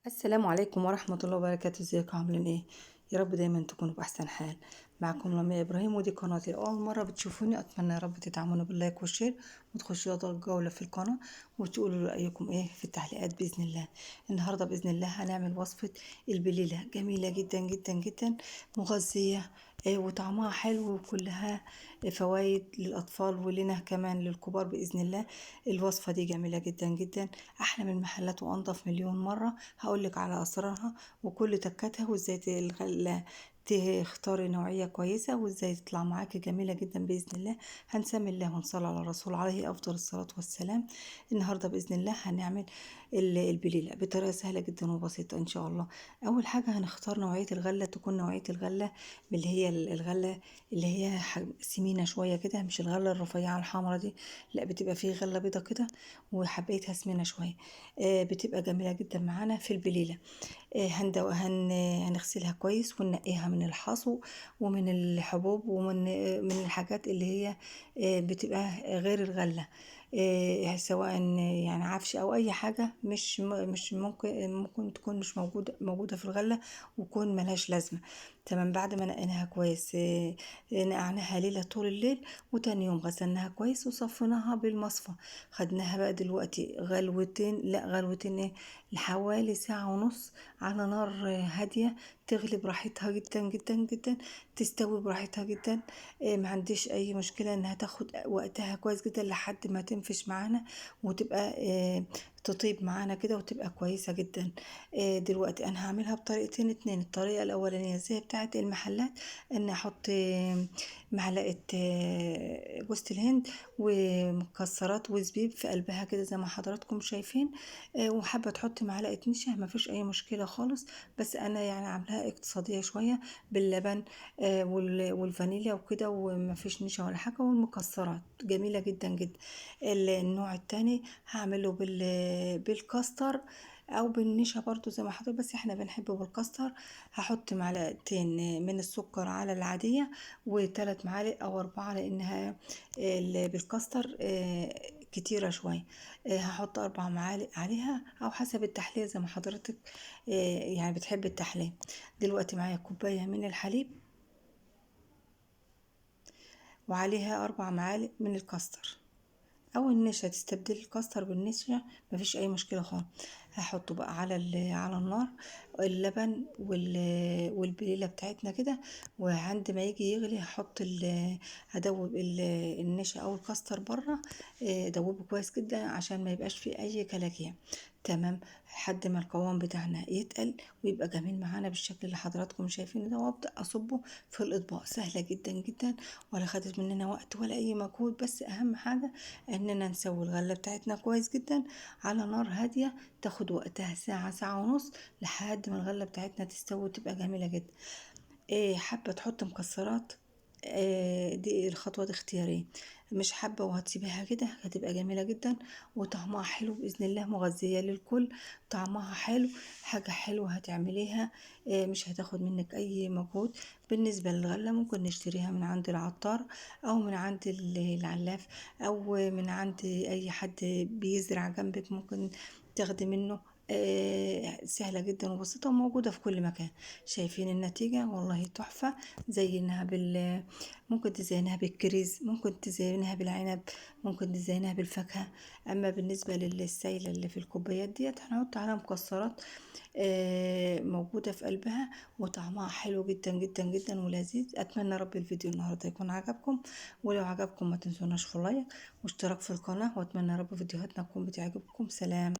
السلام عليكم ورحمة الله وبركاته. ازيكم عاملين ايه؟ يا رب دايما تكونوا بأحسن حال. معكم لميا إبراهيم، ودي قناتي. أول مرة بتشوفوني أتمنى يا رب تدعموني باللايك والشير، وتخشوا جولة في القناة وتقولوا رأيكم ايه في التعليقات بإذن الله. النهاردة بإذن الله هنعمل وصفة البليلة، جميلة جدا جدا جدا، مغذية، وطعمها حلو، وكلها فوائد للأطفال ولنا كمان للكبار بإذن الله. الوصفة دي جميلة جدا جدا، أحلى من المحلات وأنضف مليون مرة. هقولك على أسرارها وكل تكاتها، وازاي تختاري نوعية كويسة، وازاي تطلع معاكي جميلة جدا بإذن الله. هنسمي الله ونصلي على الرسول عليه أفضل الصلاة والسلام. النهاردة بإذن الله هنعمل البليلة بطريقة سهلة جدا وبسيطة إن شاء الله. أول حاجة هنختار نوعية الغلة، تكون نوعية الغلة اللي هي الغلة اللي هي سمينة شوية كده، مش الغلة الرفيعة الحمرا دي، لا، بتبقى فيه غلة بيضة كده وحبيتها سمينة شوية. بتبقى جميلة جدا معانا في البليلة. هنغسلها كويس وننقيها من الحصو ومن الحبوب ومن من الحاجات اللي هي بتبقى غير الغلة، سواء يعني عفش او اي حاجة مش ممكن تكون مش موجودة في الغلة وتكون ملهاش لازمة. تمام. بعد ما نقيناها كويس، نقعناها ليلة طول الليل، وتاني يوم غسلناها كويس وصفيناها بالمصفى. خدناها بقى دلوقتي غلوتين، لا غلوتين ايه، لحوالي ساعة ونص على نار هادية، تغلي براحتها جدا جدا جدا، تستوي براحتها جدا. ما عنديش اي مشكلة انها تاخد وقتها كويس جدا لحد ما تنفش معانا وتبقى تطيب معانا كده وتبقى كويسة جدا. دلوقتي انا هعملها بطريقتين اتنين. الطريقة الاولانية زي بتاعة المحلات، ان احط معلقة جوز الهند ومكسرات وزبيب في قلبها كده زي ما حضراتكم شايفين. وحابة تحط معلقة نشا مفيش اي مشكلة خالص، بس انا يعني عاملاها اقتصادية شوية باللبن والفانيليا وكده، ومفيش نشا ولا حاجة، والمكسرات جميلة جدا جدا. النوع التاني هعمله بالكاستر او بالنشا برضو زي ما حضرتك، بس احنا بنحبه بالكاستر. هحط معلقتين من السكر على العادية، وثلاث معالق او اربعة، لانها بالكاستر كتيرة شوية. هحط 4 معالق عليها او حسب التحلية زي ما حضرتك يعني بتحب التحلية. دلوقتي معايا كوباية من الحليب، وعليها 4 معالق من الكاستر او النشا، تستبدل الكاستر بالنشا مفيش اي مشكله خالص. هحطه بقى على النار، اللبن والبليله بتاعتنا كده، وعند ما يجي يغلي هدوب النشا او الكاستر بره. دوبه كويس جدا عشان ما يبقاش فيه اي كلاكيع. تمام. لحد ما القوام بتاعنا يتقل ويبقى جميل معانا بالشكل اللي حضراتكم شايفينه ده، وابدا اصبه في الاطباق. سهله جدا جدا، ولا خدت مننا وقت ولا اي مجهود، بس اهم حاجه اننا نسوي الغله بتاعتنا كويس جدا على نار هاديه، تاخد وقتها ساعه ساعه ونص لحد ما الغله بتاعتنا تستوي وتبقى جميله جدا. حابه تحط مكسرات، دي الخطوه دي اختياريه. مش حابه وهتسيبها كده، هتبقى جميله جدا وطعمها حلو باذن الله، مغذيه للكل، طعمها حلو، حاجه حلوه هتعمليها. مش هتاخد منك اي مجهود. بالنسبه للغله ممكن نشتريها من عند العطار او من عند العلاف، او من عند اي حد بيزرع جنبك، ممكن تاخدي منه. سهلة جدا وبسيطة وموجودة في كل مكان. شايفين النتيجة؟ والله تحفة. زينها ممكن تزينها بالكريز، ممكن تزينها بالعنب، ممكن تزينها بالفاكهة. اما بالنسبة للسائلة اللي في الكوبايات ديت هنحط عليها مكسرات موجودة في قلبها، وطعمها حلو جدا جدا جدا ولذيذ. اتمنى رب الفيديو النهاردة يكون عجبكم، ولو عجبكم ما تنسوناش في لايك واشتراك في القناة، واتمنى رب فيديوهاتنا تكون بتعجبكم. سلام.